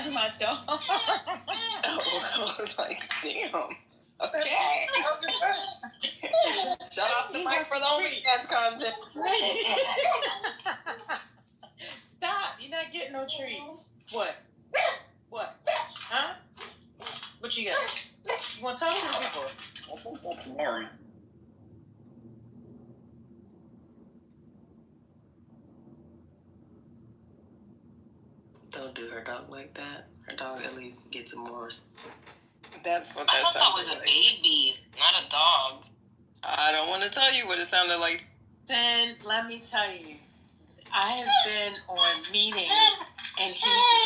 That's my dog. I was like, damn. Okay. Shut off the mic for the OnlyFans content. Stop. You're not getting no treat. What? What? Huh? What you got? You want to talk to the people? Norm. Don't do her dog like that. Her dog at least gets more. That's what I that thought that was sounded a baby, not a dog. I don't want to tell you what it sounded like. Then let me tell you, I have been on meetings, and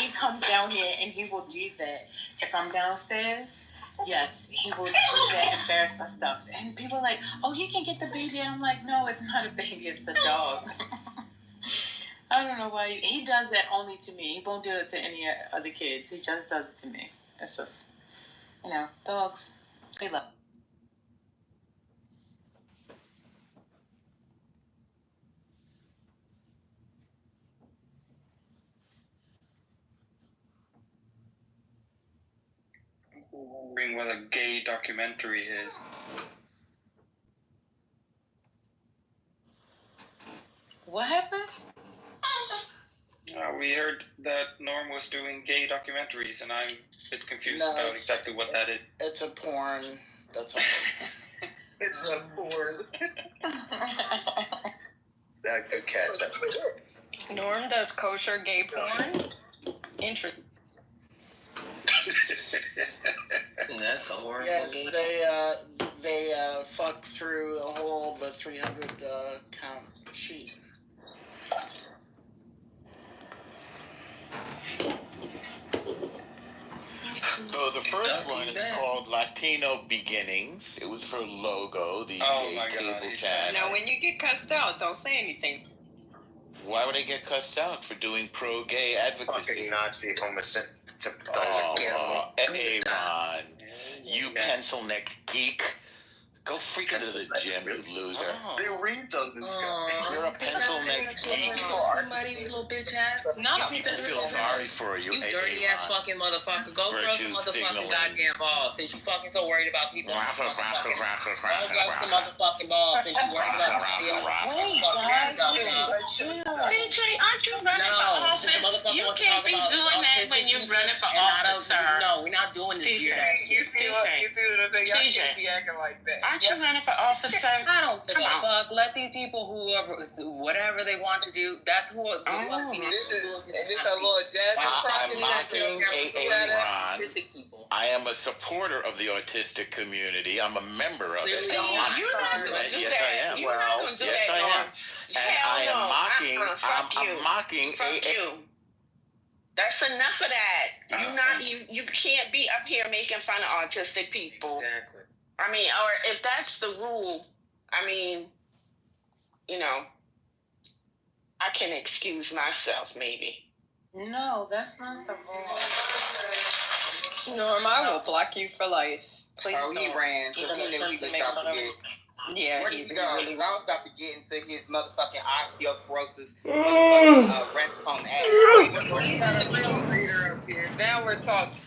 he comes down here and he will do that. If I'm downstairs, yes, he will do that embarrassing stuff. And people are like, oh, he can get the baby. And I'm like, no, it's not a baby, it's the dog. I don't know why. He does that only to me. He won't do it to any other kids. He just does it to me. It's just, dogs, they love. Wondering what a gay documentary is. What happened? We heard that Norm was doing gay documentaries, and I'm a bit confused about exactly what that is. It's a porn. That's all. It's a porn. Good catch. Norm does kosher gay porn. Interesting. That's a horrible. Yes, they fucked through a whole 300 count sheet. So the first one is called Latino Beginnings. It was her logo, the gay cable channel. Now, when you get cussed out, don't say anything. Why would I get cussed out for doing pro-gay advocacy? Fucking Nazi homosexual. Aaron, you pencil-neck geek. Go freak into the gym, you loser. They read on this guy. You're a pencil-neck geek. Somebody, you little bitch ass. Not a I feel sorry for you, You dirty ass fucking motherfucker. Go grow some motherfucking goddamn balls since you fucking so worried about people. Go grow some motherfucking balls since you worried about people. CJ, aren't you running for office? You can't be doing that when you're running for office, sir. No, we're not doing this. You see what I'm saying? Y'all can't be acting like that. Aren't you running for office, sir? I don't give a fuck. Let these people whatever they want to do. That's who. This is a little jazz. I'm mocking Aaron. I am a supporter of the autistic community. I'm a member of it. You're not going to do that. You're not going to do that, Norm. And I am mocking. I'm mocking. Fuck you. That's enough of that. You can't be up here making fun of autistic people. Exactly. I mean, or if that's the rule, I mean, I can excuse myself, maybe. No, that's not the rule. Norm, I will block you for life. Please he ran because he knew he was about to get. Yeah, Where did he go? I was about to get into his motherfucking osteoporosis, rest home ass. Now we're talking.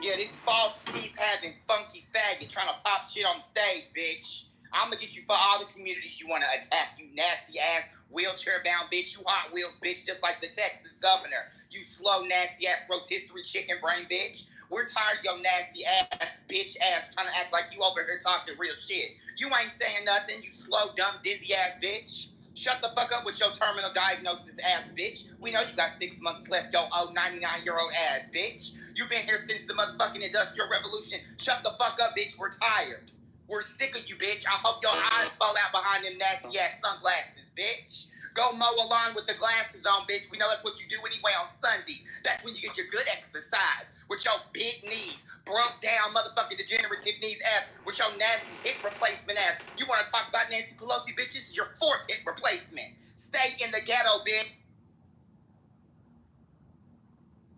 Yeah, this false teeth having funky faggot trying to pop shit on stage, bitch. I'm gonna get you for all the communities you want to attack, you nasty ass wheelchair bound bitch, you Hot Wheels bitch, just like the Texas governor. You slow nasty ass rotisserie chicken brain bitch. We're tired of your nasty ass bitch ass trying to act like you over here talking real shit. You ain't saying nothing, you slow dumb dizzy ass bitch. Shut the fuck up with your terminal diagnosis ass bitch. We know you got 6 months left, yo, 99-year-old ass bitch. You've been here since the motherfucking Industrial Revolution. Shut the fuck up, bitch. We're tired. We're sick of you, bitch. I hope your eyes fall out behind them nasty ass sunglasses, bitch. Go mow a lawn with the glasses on, bitch. We know that's what you do anyway on Sunday. That's when you get your good exercise. With your big knees, broke down motherfucking degenerative knees ass, with your nasty hip replacement ass. You want to talk about Nancy Pelosi, bitches? Your 4th hip replacement. Stay in the ghetto, bitch.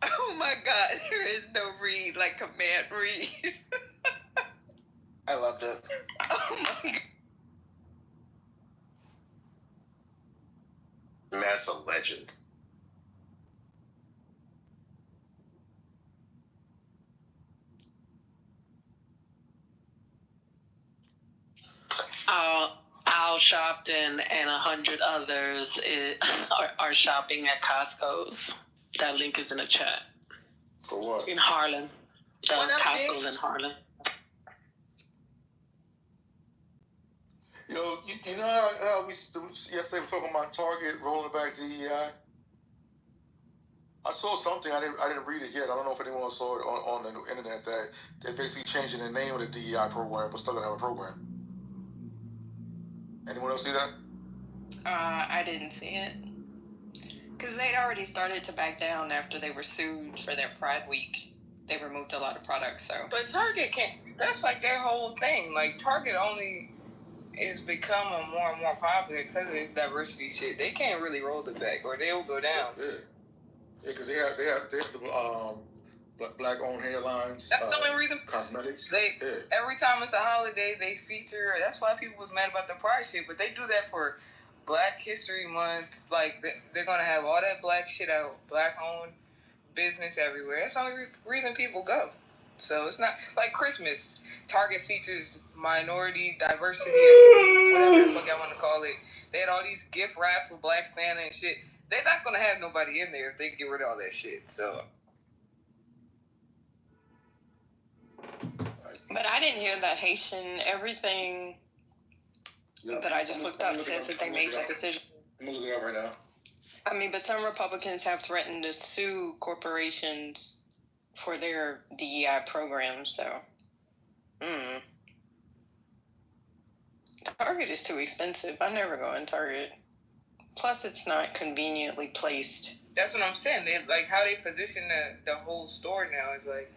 Oh my God, there is no read like command read. I loved it. Oh my God. Matt's a legend. Shopton and 100 others are shopping at Costco's. That link is in the chat. For what? In Harlem. What up, Costco's bitch? in Harlem. Yo, you know how we yesterday were talking about Target rolling back DEI? I saw something. I didn't read it yet. I don't know if anyone saw it on the internet that they're basically changing the name of the DEI program, but still gonna have a program. Anyone else see that? I didn't see it. Because they'd already started to back down after they were sued for their Pride Week. They removed a lot of products, so. But Target can't. That's like their whole thing. Like Target only is becoming more and more popular because of this diversity shit. They can't really roll it back, or they will go down. Yeah, because they have the black-owned hairlines. That's the only reason. Cosmetics. Every time it's a holiday, they feature. That's why people was mad about the Pride shit. But they do that for Black History Month. Like they're gonna have all that black shit out, black-owned business everywhere. That's the only reason people go. So it's not like Christmas. Target features minority, diversity, whatever the fuck I want to call it. They had all these gift wraps for Black Santa and shit. They're not gonna have nobody in there if they get rid of all that shit. So. But I didn't hear that Haitian everything that I just looked up says that they made that decision. I'm gonna look it up right now. I mean, but some Republicans have threatened to sue corporations for their DEI program, so. Target is too expensive. I never go in Target. Plus, it's not conveniently placed. That's what I'm saying. They, like how they position the whole store now is like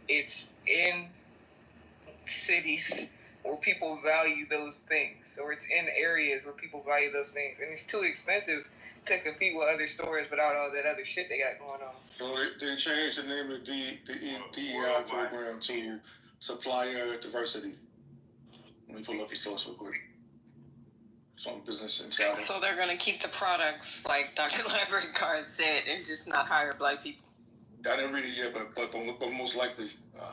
it's in cities where people value those things, or it's in areas where people value those things, and it's too expensive to compete with other stores without all that other shit they got going on. So they changed the name of the DEI program to Supplier Diversity. Let me pull up your source real quick. It's on Business Insider. So they're going to keep the products like Dr. Library Card said and just not hire black people. I didn't read it yet, but most likely,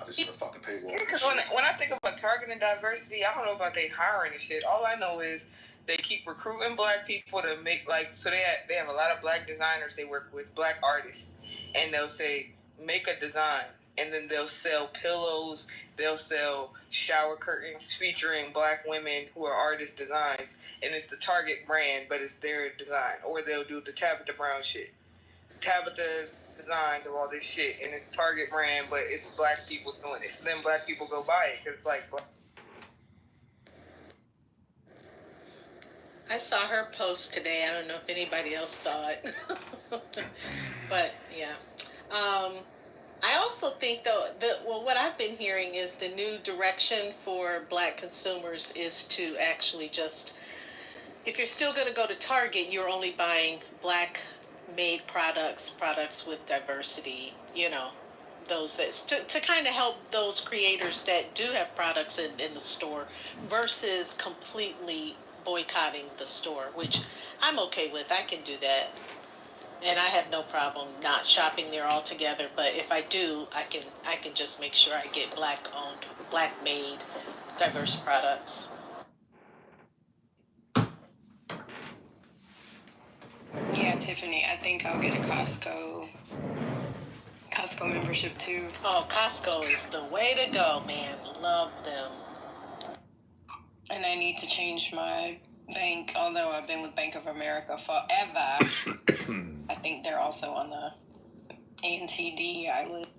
this is a fucking paywall. Yeah, because when I think about Target and diversity, I don't know about they hiring and shit. All I know is they keep recruiting black people to make, like, so they have a lot of black designers. They work with black artists, and they'll say, make a design, and then they'll sell pillows, they'll sell shower curtains featuring black women who are artist designs, and it's the Target brand, but it's their design. Or they'll do the Tabitha Brown shit. Tabitha's design of all this shit, and it's Target brand, but it's black people doing it. So then black people go buy it, because it's like... I saw her post today. I don't know if anybody else saw it. But, yeah. I also think, though, what I've been hearing is the new direction for black consumers is to actually just, if you're still going to go to Target, you're only buying black-made products with diversity, you know, those that, to kind of help those creators that do have products in the store versus completely boycotting the store, which I'm okay with. I can do that. And I have no problem not shopping there altogether. But if I do, I can just make sure I get black-owned, black-made, diverse products. Yeah, Tiffany, I think I'll get a Costco membership too. Oh, Costco is the way to go, man. Love them. And I need to change my bank, although I've been with Bank of America forever. I think they're also on the anti-DEI list.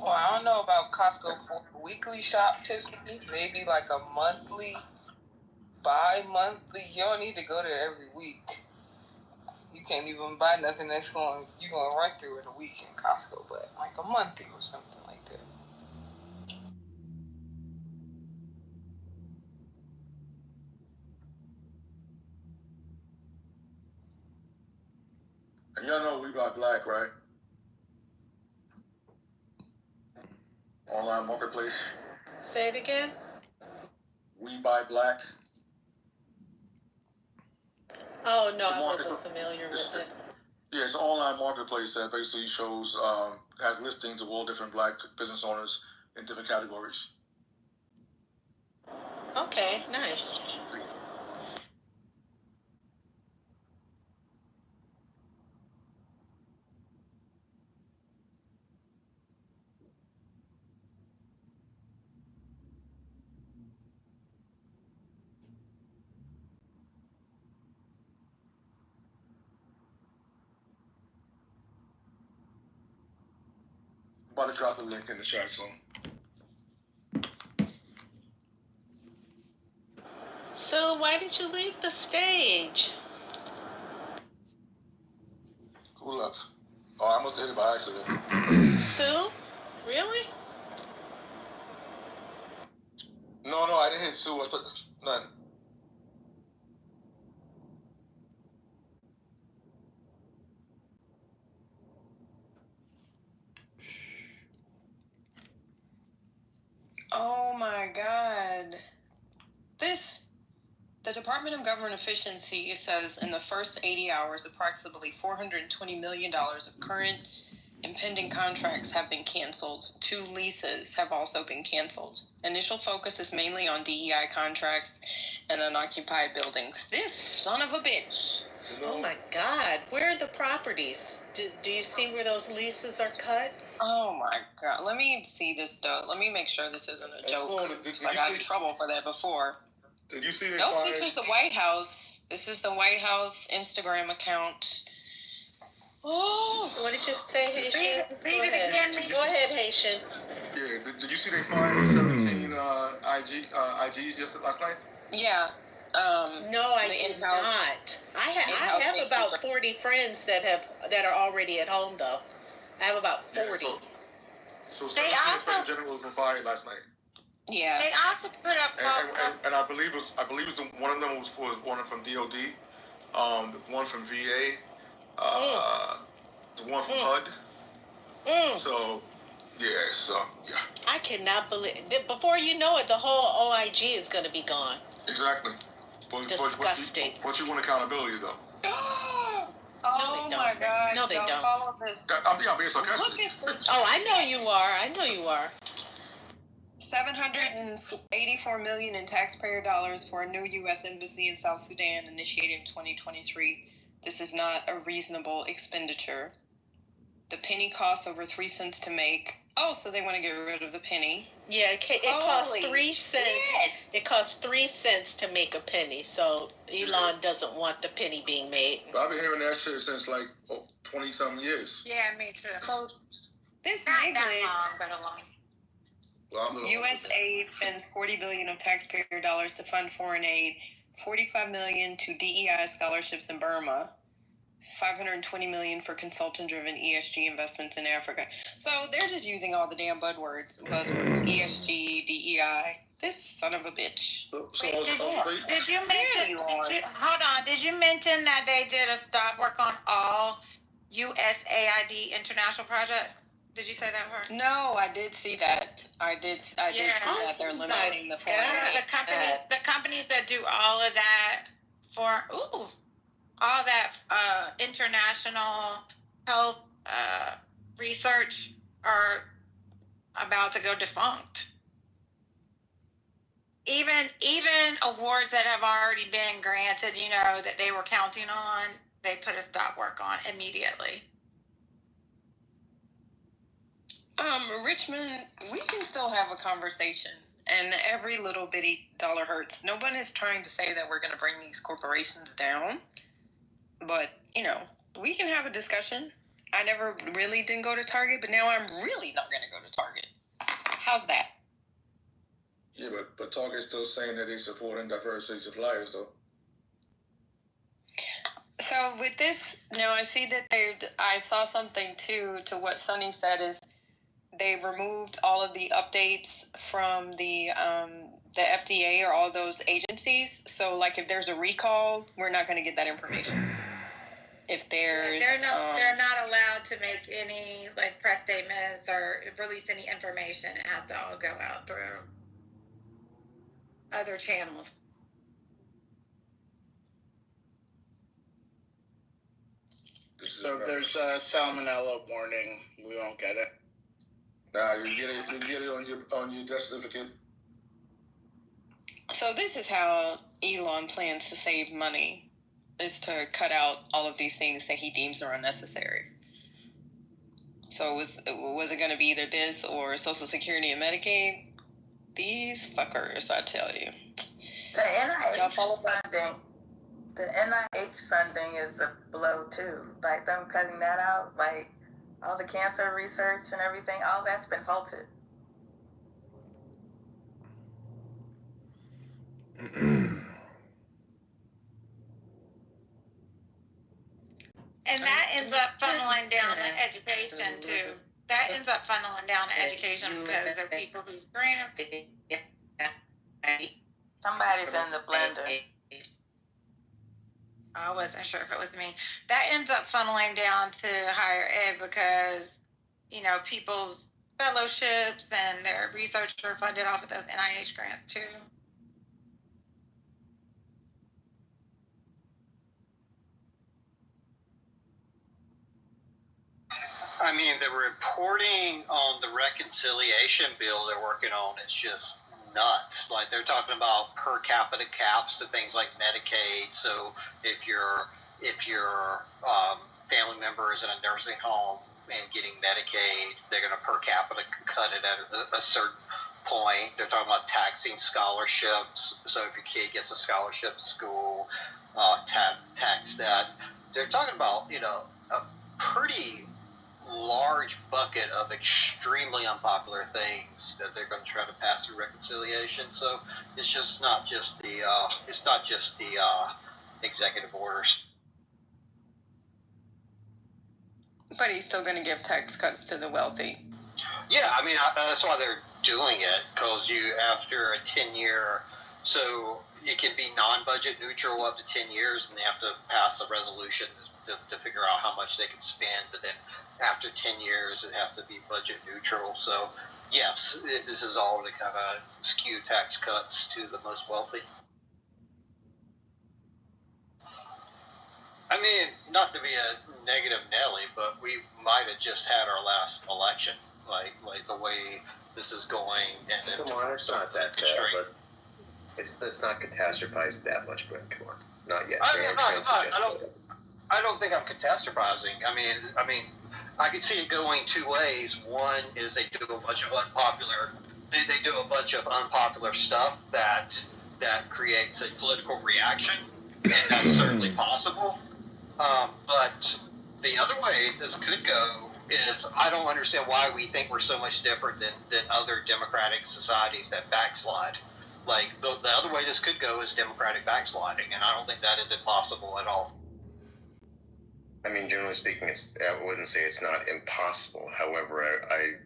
Well, I don't know about Costco for a weekly shop, Tiffany. Maybe like a monthly, bi-monthly. You don't need to go there every week. You can't even buy nothing you're going to run through in a week in Costco, but like a monthly or something like that. And y'all know We Buy Black, right? Online marketplace. Say it again. We Buy Black. Oh, no, I wasn't familiar with it. Yeah, it's an online marketplace that basically shows, has listings of all different black business owners in different categories. Okay, nice. about to drop the link in the chat soon. So why did you leave the stage? Who left? Oh, I must have hit it by accident. Sue? Really? No, I didn't hit Sue. I took none. Oh my God. The Department of Government Efficiency says in the first 80 hours, approximately $420 million of current and pending contracts have been canceled. 2 leases have also been canceled. Initial focus is mainly on DEI contracts and unoccupied buildings. This son of a bitch. Oh my God. Where are the properties? Do you see where those leases are cut? Oh my God. Let me see this though. Let me make sure this isn't a joke. I got in trouble for that before. Did you see that? Nope, this is the White House. This is the White House Instagram account. Oh, what did you say, Haitian? Go ahead, Haitian. Yeah, did you see they fired 17 IGs last night? Yeah. No, I did not. I have about 40 friends that are already at home though. I have about 40. Yeah, so 17 inspector generals were fired last night. Yeah. They also put up. And I believe it was one of them was one from DOD, the one from VA, the one from HUD. So yeah. I cannot believe it. Before you know it, the whole OIG is going to be gone. Exactly. Disgusting. But you want accountability though. Oh my God! No, they don't. Follow this. I'm being sarcastic. Look at this. Oh, I know you are. $784 million in taxpayer dollars for a new U.S. embassy in South Sudan initiated in 2023. This is not a reasonable expenditure. The penny costs over 3 cents to make. Oh, so they want to get rid of the penny. Yeah, it costs 3 cents. Shit. It costs 3 cents to make a penny. So Elon doesn't want the penny being made. But I've been hearing that shit since like 20-something years. Yeah, me too. So this Not nigga. that long, but a long. U.S. aid spends $40 billion of taxpayer dollars to fund foreign aid, $45 million to DEI scholarships in Burma, $520 million for consultant-driven ESG investments in Africa. So they're just using all the damn buzzwords: ESG, DEI. This son of a bitch. Did you mention? Hold on. Did you mention that they did a stop work on all USAID international projects? Did you say that part? No, I did see that. I did see that they're limiting the foreign aid. The companies that do all of that for all that international health research are about to go defunct. Even awards that have already been granted, that they were counting on, they put a stop work on immediately. Richmond, we can still have a conversation, and every little bitty dollar hurts. No one is trying to say that we're going to bring these corporations down, but, we can have a discussion. I never really didn't go to Target, but now I'm really not going to go to Target. How's that? Yeah, but Target's still saying that they supporting diversity suppliers, though. So with this, now I see that I saw something too, to what Sonny said, is they've removed all of the updates from the FDA or all those agencies. So, like, if there's a recall, we're not going to get that information. If there's... They're not allowed to make any, press statements or release any information. It has to all go out through other channels. So if there's a salmonella warning, we won't get it. Nah, you get it on your death certificate. So this is how Elon plans to save money, is to cut out all of these things that he deems are unnecessary. So was it going to be either this or Social Security and Medicaid? These fuckers, I tell you. The NIH funding is a blow too. Them cutting that out, All the cancer research and everything, all that's been halted. And that ends up funneling down to education too. That ends up funneling down to education because there are people who scream. Somebody's in the blender. I wasn't sure if it was me. That ends up funneling down to higher ed because, you know, people's fellowships and their research are funded off of those NIH grants too. I mean, the reporting on the reconciliation bill they're working on is just nuts. Like, they're talking about per capita caps to things like Medicaid. So if your family member is in a nursing home and getting Medicaid, they're going to per capita cut it at a certain point. They're talking about taxing scholarships. So if your kid gets a scholarship to school, tax that. They're talking about, you know, a pretty large bucket of extremely unpopular things that they're going to try to pass through reconciliation. So it's just not just the executive orders. But he's still going to give tax cuts to the wealthy. Yeah, I mean, that's why they're doing it, because you, after a 10-year, so it can be non-budget neutral up to 10 years, and they have to pass a resolution to figure out how much they can spend, but then after 10 years, it has to be budget neutral. So, yes, this is all to kind of skew tax cuts to the most wealthy. I mean, not to be a negative Nelly, but we might have just had our last election, like the way this is going. And come on, it's not that bad. Let's not catastrophize that much, but come on, not yet. I don't think I'm catastrophizing. I mean, I could see it going two ways. One is they do a bunch of unpopular stuff that creates a political reaction, and that's certainly possible. But the other way this could go is, I don't understand why we think we're so much different than other democratic societies that backslide. Like, the other way this could go is democratic backsliding, and I don't think that is impossible at all. I mean, generally speaking, I wouldn't say it's not impossible. However, I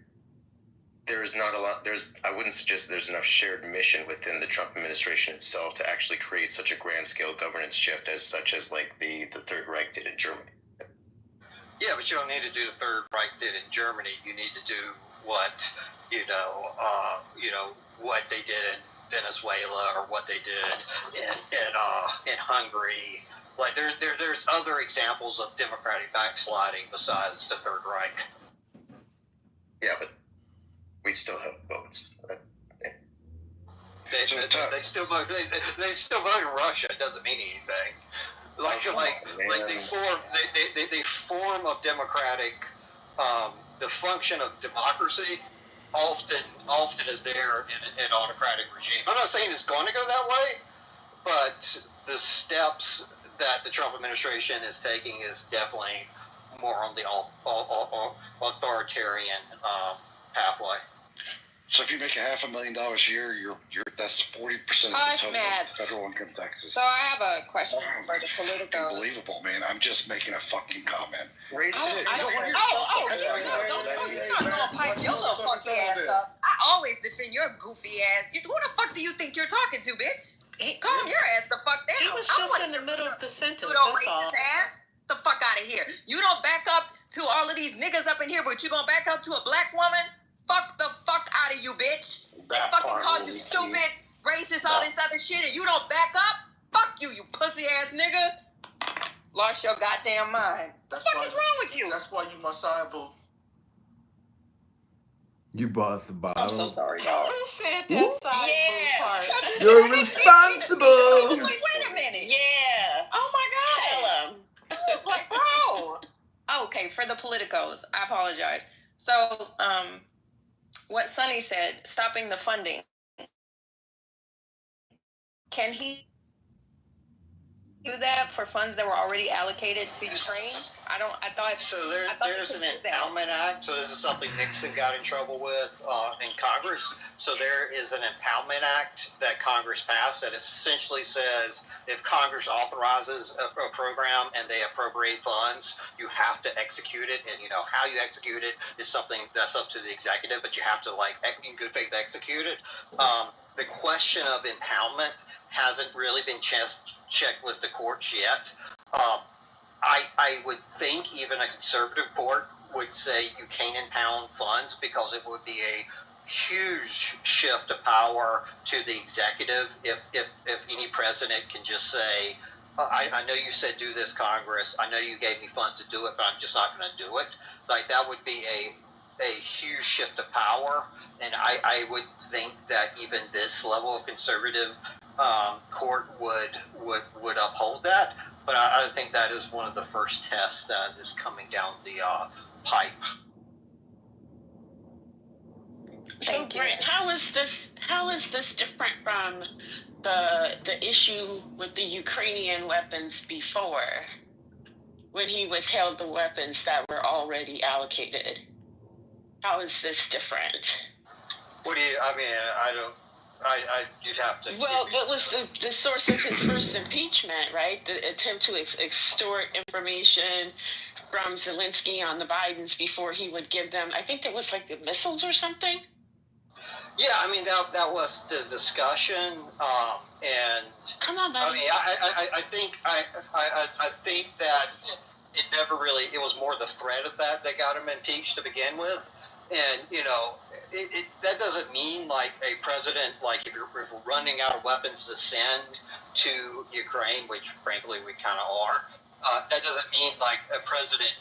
wouldn't suggest there's enough shared mission within the Trump administration itself to actually create such a grand scale governance shift as like the Third Reich did in Germany. Yeah, but you don't need to do the Third Reich did in Germany. You need to do what what they did in Venezuela, or what they did in Hungary. Like, there's other examples of democratic backsliding besides the Third Reich. Yeah, but we still have votes. They still vote. They still vote in Russia. It doesn't mean anything. They form of democratic, the function of democracy often is there in an autocratic regime. I'm not saying it's going to go that way, but the steps that the Trump administration is taking is definitely more on the authoritarian pathway. So if you make $500,000 a year, that's 40% of the total federal income taxes. So I have a question for the political. Unbelievable, man! I'm just making a fucking comment. You're not gonna pipe your little funky ass up. I always defend your goofy ass. Who the fuck do you think you're talking to, bitch? Calm your ass the fuck down. He was just in the middle of the sentence. That's all. The fuck out of here. You don't back up to all of these niggas up in here, but you gonna back up to a black woman? Fuck the fuck out of you, bitch. They fucking call you stupid, racist, all this other shit, and you don't back up? Fuck you, you pussy ass nigga. Lost your goddamn mind. What the fuck is wrong with you? That's why you my side boo. You bought the bottle. I'm so sorry, y'all. Who said that side part? You're responsible. Like, wait a minute. Yeah. Oh my god. Tell him. Like, bro. Okay, for the politicos, I apologize. So, what Sonny said, stopping the funding. Can he do that for funds that were already allocated to Ukraine? I thought. So there's an Empowerment Act. So this is something Nixon got in trouble with in Congress. So there is an Empowerment Act that Congress passed that essentially says if Congress authorizes a program and they appropriate funds, you have to execute it. And how you execute it is something that's up to the executive, but you have to in good faith execute it. The question of impoundment hasn't really been checked with the courts yet. I would think even a conservative court would say you can't impound funds because it would be a huge shift of power to the executive if any president can just say, I know you said do this, Congress. I know you gave me funds to do it, but I'm just not going to do it. That would be a huge shift of power, and I would think that even this level of conservative court would uphold that. But I think that is one of the first tests that is coming down the pipe. So, Brent, how is this different from the issue with the Ukrainian weapons before, when he withheld the weapons that were already allocated? How is this different? What do you? I mean, I don't. You'd have to. Well, what was the source of his first impeachment, right? The attempt to extort information from Zelensky on the Bidens before he would give them, I think there was the missiles or something. Yeah, I mean that was the discussion, and come on, buddy. I mean, I think that it never really. It was more the threat of that got him impeached to begin with, and that doesn't mean a president if we're running out of weapons to send to Ukraine, which frankly we kind of are. That doesn't mean a president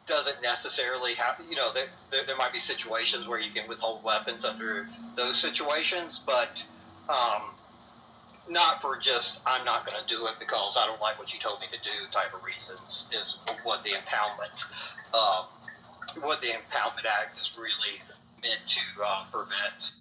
doesn't necessarily have. There might be situations where you can withhold weapons under those situations, but not for just I'm not going to do it because I don't like what you told me to do type of reasons is what the impoundment. What the Impoundment Act is really meant to prevent.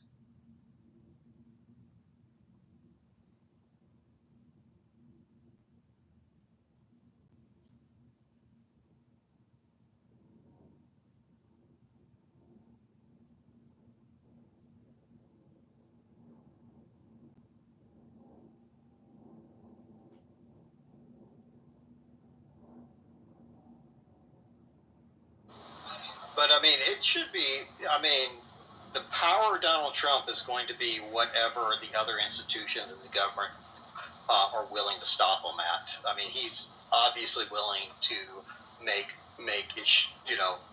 But I mean, it should be. I mean, the power of Donald Trump is going to be whatever the other institutions in the government are willing to stop him at. I mean, he's obviously willing to make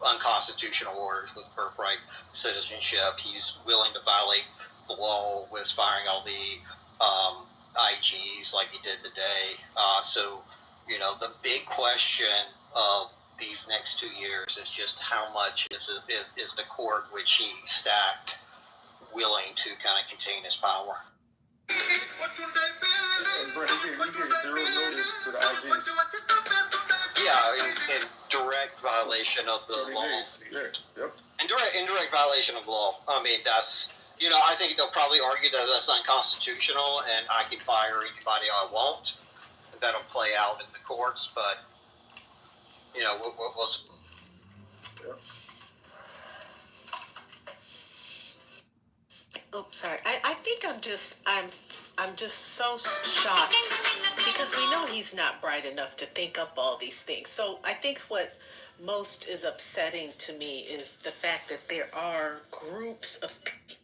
unconstitutional orders with birthright citizenship. He's willing to violate the law with firing all the IGs like he did today. So the big question of these next 2 years is just how much is the court, which he stacked, willing to kind of contain his power. And Brent, he gave 0 notice to the IGs. Yeah, in direct violation of the law. Yep. Indirect violation of law. I mean, that's, I think they'll probably argue that that's unconstitutional and I can fire anybody I want. That'll play out in the courts, but, we'll Yep. Oh, sorry. I think I'm just so shocked because we know he's not bright enough to think up all these things. So I think what most is upsetting to me is the fact that there are groups of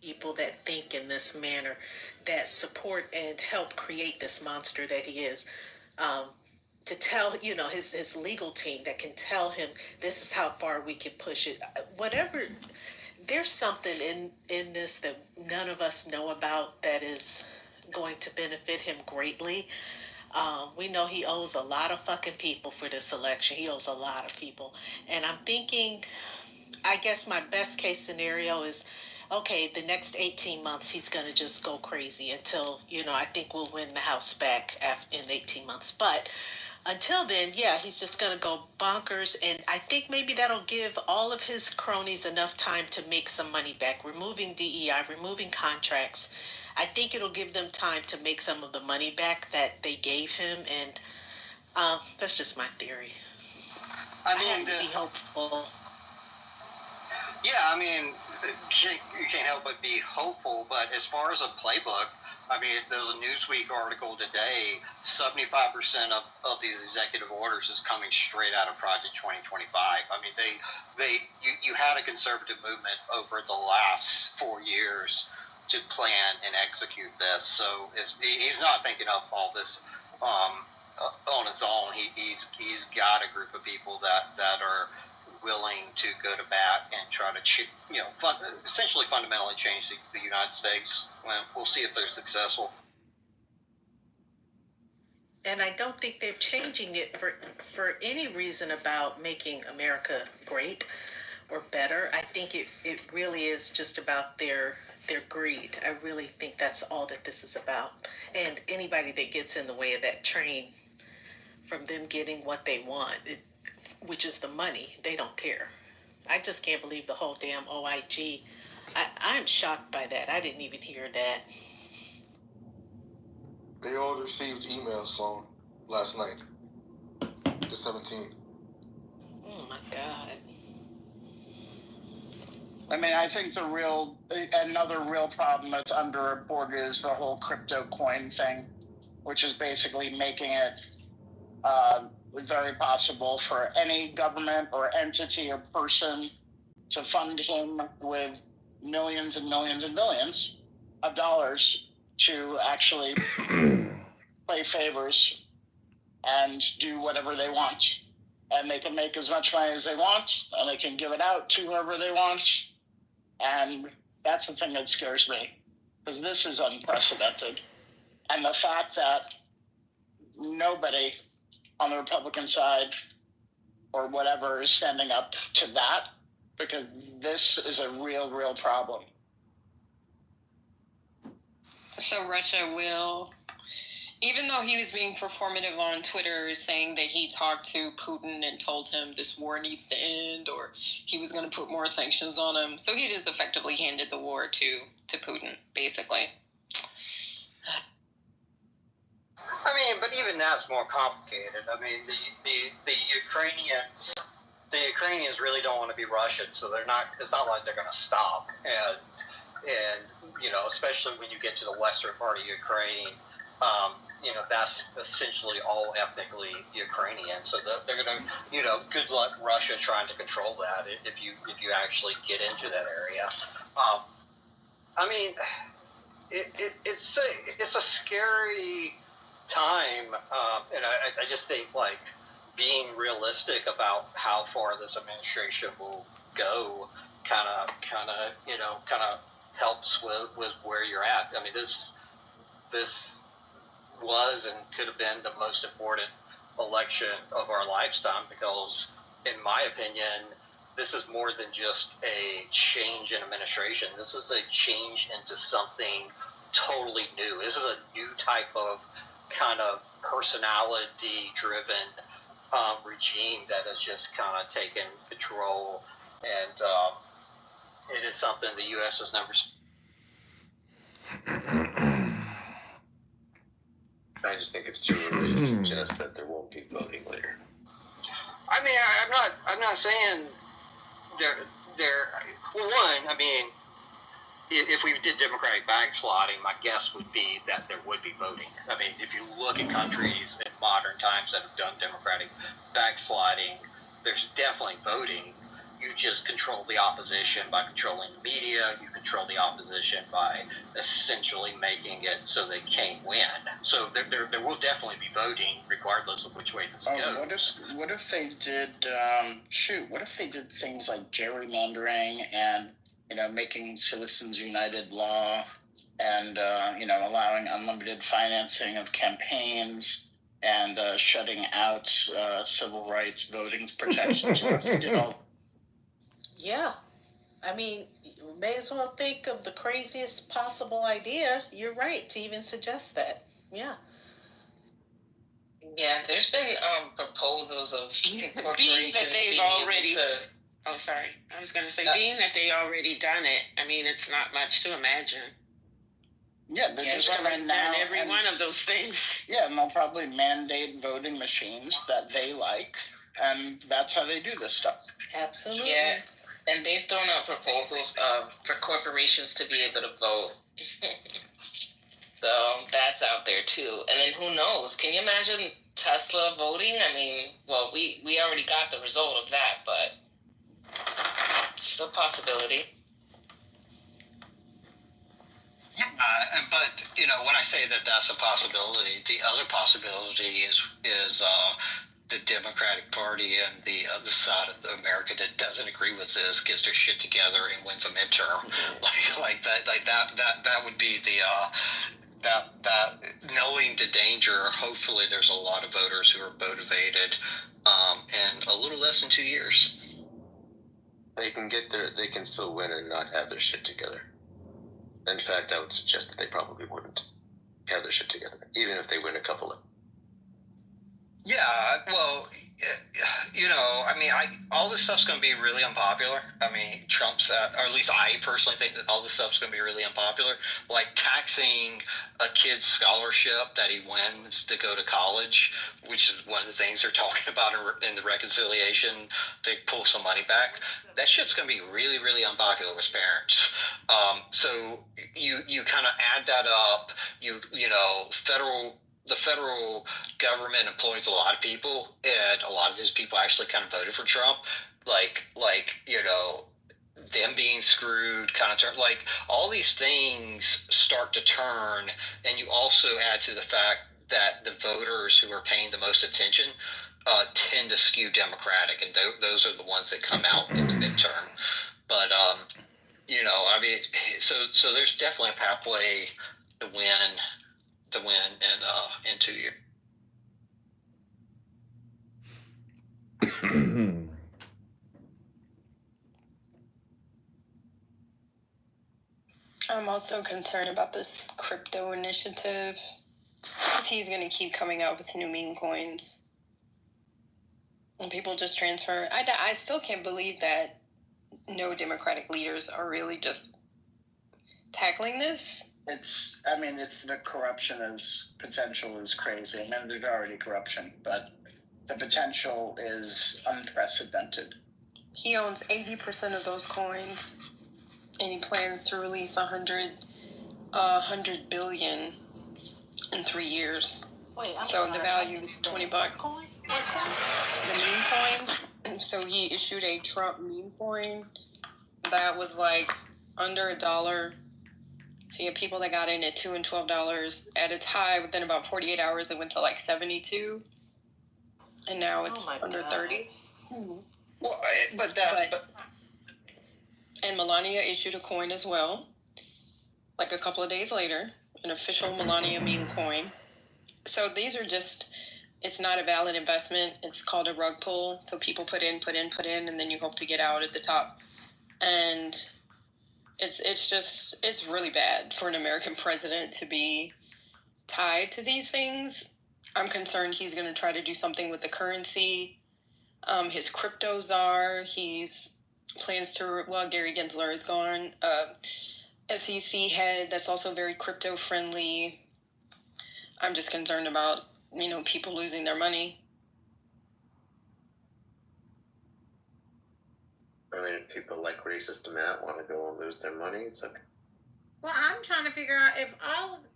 people that think in this manner, that support and help create this monster that he is. To tell, his legal team that can tell him this is how far we can push it. Whatever. There's something in this that none of us know about that is going to benefit him greatly. We know he owes a lot of fucking people for this election. He owes a lot of people. And I'm thinking, I guess my best case scenario is, okay, the next 18 months, he's going to just go crazy until, I think we'll win the House back in 18 months. But until then, yeah, he's just going to go bonkers. And I think maybe that'll give all of his cronies enough time to make some money back. Removing DEI, removing contracts. I think it'll give them time to make some of the money back that they gave him, and that's just my theory. I mean, have to be hopeful. Yeah, I mean, you can't help but be hopeful. But as far as a playbook, I mean, there's a Newsweek article today. 75% of these executive orders is coming straight out of Project 2025. I mean, you had a conservative movement over the last 4 years to plan and execute this. So he's not thinking of all this on his own. He's got a group of people that are willing to go to bat and try to, essentially fundamentally change the United States. We'll see if they're successful. And I don't think they're changing it for any reason about making America great or better. I think it really is just about their greed. I really think that's all that this is about. And anybody that gets in the way of that train from them getting what they want, which is the money, they don't care. I just can't believe the whole damn OIG. I'm shocked by that. I didn't even hear that. They all received emails, Sloan, last night, the 17th. Oh my God. I mean, I think another real problem that's underreported is the whole crypto coin thing, which is basically making it very possible for any government or entity or person to fund him with millions and millions and millions of dollars to actually play favors and do whatever they want. And they can make as much money as they want, and they can give it out to whoever they want. And that's the thing that scares me, because this is unprecedented. And the fact that nobody on the Republican side or whatever is standing up to that, because this is a real, real problem. So Russia will, even though he was being performative on Twitter saying that he talked to Putin and told him this war needs to end, or he was going to put more sanctions on him, so he just effectively handed the war to Putin, basically. I mean, but even that's more complicated. I mean, the Ukrainians really don't want to be Russian, so they're not. It's not like they're going to stop. And especially when you get to the western part of Ukraine, that's essentially all ethnically Ukrainian. So they're going to, good luck Russia trying to control that if you actually get into that area. I mean, it's a scary time, and I just think, like, being realistic about how far this administration will go kind of helps with where you're at. I mean, this was and could have been the most important election of our lifetime, because, in my opinion, this is more than just a change in administration. This is a change into something totally new. This is a new type of kind of personality-driven regime that has just kind of taken control, and it is something the U.S. has never. I just think it's too early to suggest that there won't be voting later. I mean, I'm not saying there. Well, one, I mean, if we did democratic backsliding, my guess would be that there would be voting. I mean, if you look at countries in modern times that have done democratic backsliding, there's definitely voting. You just control the opposition by controlling the media. You control the opposition by essentially making it so they can't win. So there will definitely be voting regardless of which way this goes. What if they did what if they did things like gerrymandering and making Citizens United law and allowing unlimited financing of campaigns and shutting out civil rights voting protections? Yeah. I mean, you may as well think of the craziest possible idea. You're right to even suggest that. Yeah. Yeah, there's been proposals of Being that they've already. Oh, sorry. I was going to say, being that they already done it, I mean, it's not much to imagine. Yeah, they're just going to now every one of those things. Yeah, and they'll probably mandate voting machines that they like, and that's how they do this stuff. Absolutely. Yeah, and they've thrown out proposals for corporations to be able to vote. So that's out there too. And then who knows? Can you imagine Tesla voting? I mean, well, we already got the result of that, but it's a possibility. But when I say that that's a possibility, the other possibility is the Democratic Party and the other side of America that doesn't agree with this gets their shit together and wins a midterm. That would be the that knowing the danger. Hopefully, there's a lot of voters who are motivated, and a little less than 2 years. They can still win and not have their shit together. In fact, I would suggest that they probably wouldn't have their shit together, even if they win a couple of. Yeah, well, all this stuff's going to be really unpopular. I mean, Trump's, or at least I personally think that all this stuff's going to be really unpopular. Like taxing a kid's scholarship that he wins to go to college, which is one of the things they're talking about in the reconciliation. They pull some money back. That shit's going to be really, really unpopular with parents. So you kind of add that up. The federal government employs a lot of people, and a lot of those people actually kind of voted for Trump. Them being screwed kind of turn, like all these things start to turn, and you also add to the fact that the voters who are paying the most attention tend to skew Democratic, and those are the ones that come out in the midterm. But so there's definitely a pathway to win in 2 years. I'm also concerned about this crypto initiative. He's going to keep coming out with new meme coins. And people just transfer. I still can't believe that no Democratic leaders are really just tackling this. It's the corruption potential is crazy. I mean, there's already corruption, but the potential is unprecedented. He owns 80% of those coins, and he plans to release 100 billion in 3 years. Wait, the value is $20. Coin? What's that? The meme coin. So he issued a Trump meme coin that was like under $1. So you have people that got in at $2 and $12. At its high, within about 48 hours, it went to like 72, and now it's under 30. Well, and Melania issued a coin as well, like a couple of days later, an official Melania meme coin. So these are just, it's not a valid investment. It's called a rug pull. So people put in, and then you hope to get out at the top. And it's really bad for an American president to be tied to these things. I'm concerned he's going to try to do something with the currency. His crypto czar, Gary Gensler is gone. SEC head, that's also very crypto friendly. I'm just concerned about, people losing their money. I mean, if people like racist Matt want to go and lose their money, it's okay. Well, I'm trying to figure out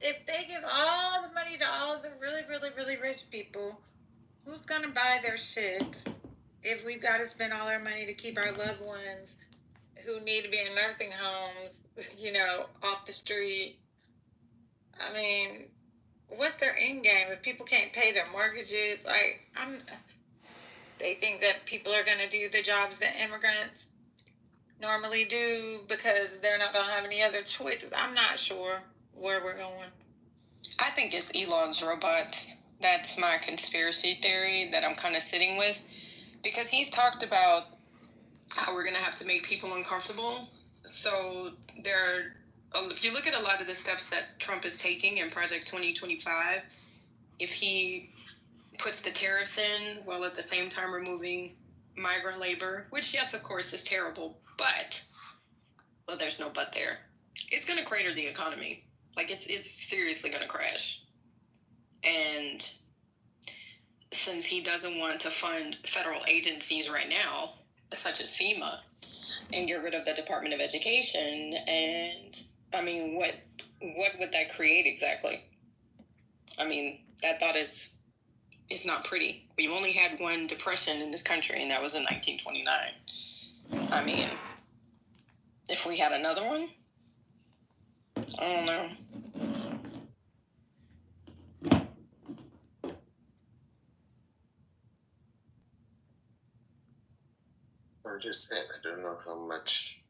if they give all the money to all the really, really, really rich people, who's gonna buy their shit? If we've got to spend all our money to keep our loved ones who need to be in nursing homes, off the street. I mean, what's their end game if people can't pay their mortgages? They think that people are going to do the jobs that immigrants normally do because they're not going to have any other choices. I'm not sure where we're going. I think it's Elon's robots. That's my conspiracy theory that I'm kind of sitting with, because he's talked about how we're going to have to make people uncomfortable. So if you look at a lot of the steps that Trump is taking in Project 2025, if he puts the tariffs in while at the same time removing migrant labor, which, yes, of course, is terrible, but, there's no but there. It's going to crater the economy. Like, it's seriously going to crash. And since he doesn't want to fund federal agencies right now, such as FEMA, and get rid of the Department of Education, and I mean, what would that create exactly? I mean, that thought is not pretty. We've only had one depression in this country, and that was in 1929. I mean, if we had another one, I don't know. I'm just saying, I don't know how much.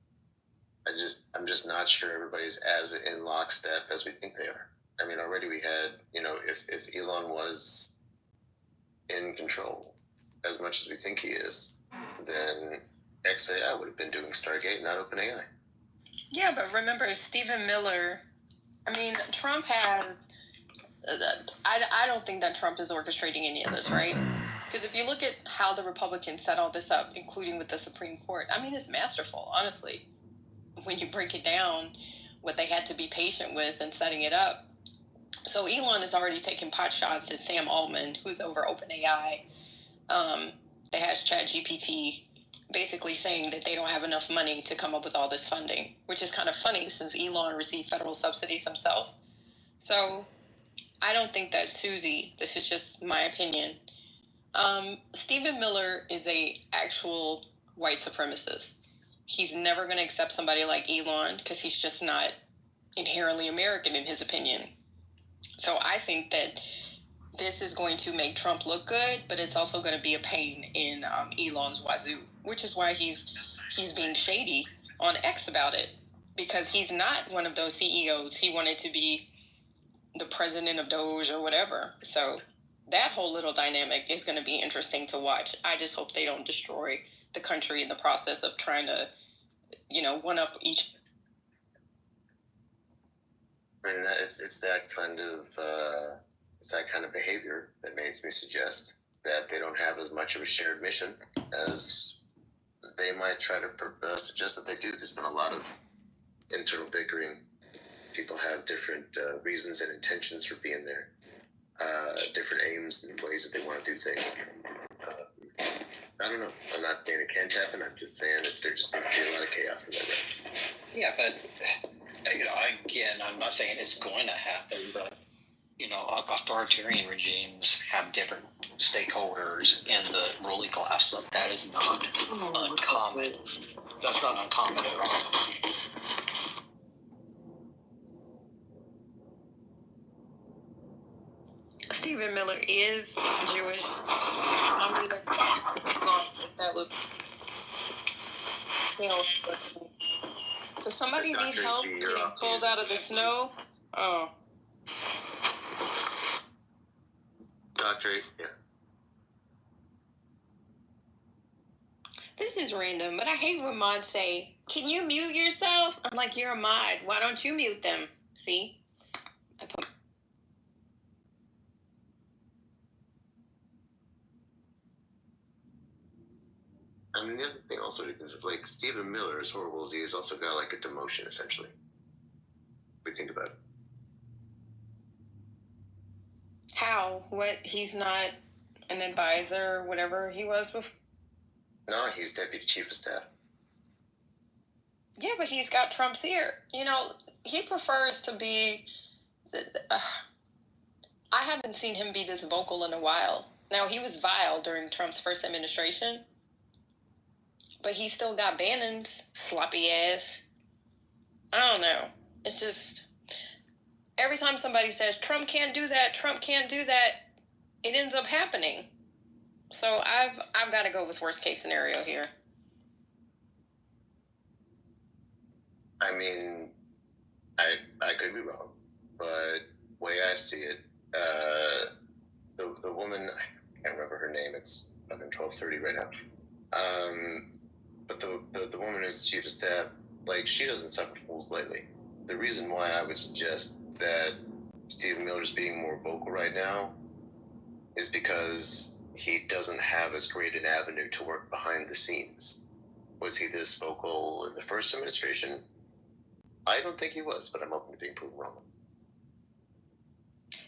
I'm just not sure everybody's as in lockstep as we think they are. I mean, already we had, if Elon was in control as much as we think he is, then XAI would have been doing Stargate, not OpenAI. Yeah, but remember, Stephen Miller, I mean, Trump has, I don't think that Trump is orchestrating any of this, right? Because if you look at how the Republicans set all this up, including with the Supreme Court, I mean, it's masterful, honestly. When you break it down, what they had to be patient with and setting it up. So Elon has already taken pot shots at Sam Altman, who's over OpenAI. That has ChatGPT, basically saying that they don't have enough money to come up with all this funding, which is kind of funny since Elon received federal subsidies himself. So I don't think that Susie, this is just my opinion, Stephen Miller is a actual white supremacist. He's never going to accept somebody like Elon because he's just not inherently American in his opinion. So I think that this is going to make Trump look good, but it's also going to be a pain in Elon's wazoo, which is why he's being shady on X about it, because he's not one of those CEOs. He wanted to be the president of Doge or whatever. So that whole little dynamic is going to be interesting to watch. I just hope they don't destroy the country in the process of trying to, one up each. And it's that kind of behavior that makes me suggest that they don't have as much of a shared mission as they might try to suggest that they do. There's been a lot of internal bickering. People have different reasons and intentions for being there, different aims and ways that they want to do things. I don't know. I'm not saying it can't happen. I'm just saying that there just seems to be a lot of chaos in that way. Yeah, but again, I'm not saying it's going to happen, but authoritarian regimes have different stakeholders in the ruling class. That is not uncommon. That's not uncommon at all. Stephen Miller is Jewish. I'm gonna that look. Does somebody need help getting pulled out of the snow? Oh. Doctor, yeah. This is random, but I hate when mods say, "Can you mute yourself?" I'm like, "You're a mod. Why don't you mute them?" See? I mean, the other thing also is like Stephen Miller, as horrible as he is, also got like a demotion essentially. If we think about it. How? What? He's not an advisor or whatever he was before? No, he's deputy chief of staff. Yeah, but he's got Trump's ear. He prefers to be. I haven't seen him be this vocal in a while. Now, he was vile during Trump's first administration, but he still got Bannon's sloppy ass. I don't know. It's just every time somebody says Trump can't do that, it ends up happening. So I've got to go with worst case scenario here. I mean, I could be wrong, but the way I see it, the woman, I can't remember her name. It's fucking 12:30 right now. But the woman who's the chief of staff, like, she doesn't suffer fools lately. The reason why I would suggest that Stephen Miller's being more vocal right now is because he doesn't have as great an avenue to work behind the scenes. Was he this vocal in the first administration? I don't think he was, but I'm open to being proven wrong.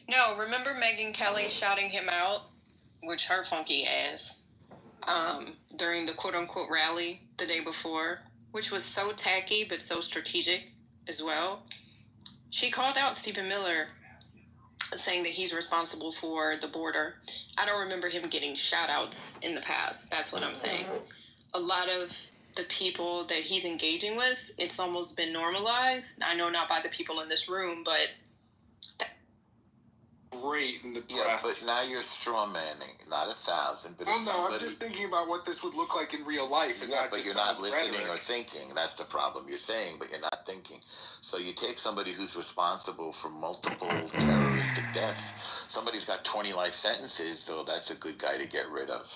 No, remember Megyn Kelly shouting him out, which her funky ass, during the quote-unquote rally the day before, which was so tacky but so strategic as well. She called out Stephen Miller, saying that he's responsible for the border. I don't remember him getting shout-outs in the past. That's what I'm saying. A lot of the people that he's engaging with, it's almost been normalized. I know not by the people in this room, but... Great in the press. Yeah, but now you're straw manning. Not 1,000, but I'm just thinking about what this would look like in real life. And yeah, but you're not listening rhetoric. or thinking. That's the problem. You're saying, but you're not thinking. So you take somebody who's responsible for multiple terroristic deaths. Somebody's got 20 life sentences, so that's a good guy to get rid of.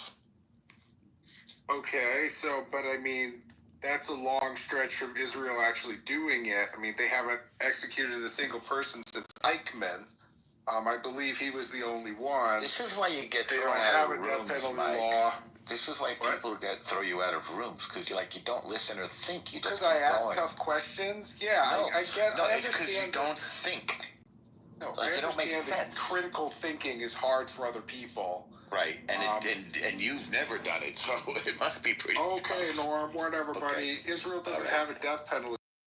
Okay, so, but I mean, that's a long stretch from Israel actually doing it. I mean, they haven't executed a single person since Eichmann. I believe he was the only one. This is why you get they thrown don't out have of a death rooms, penalty Mike. law. This is why people throw you out of rooms, because you don't listen or think. You just because I ask going. tough questions. Yeah, no, I get. No, I it's because you don't think. No, like, it don't make sense. Critical thinking is hard for other people. Right, and you've never done it, so it must be pretty. Okay, tough. Norm, whatever, Okay. buddy. Israel doesn't have a death penalty.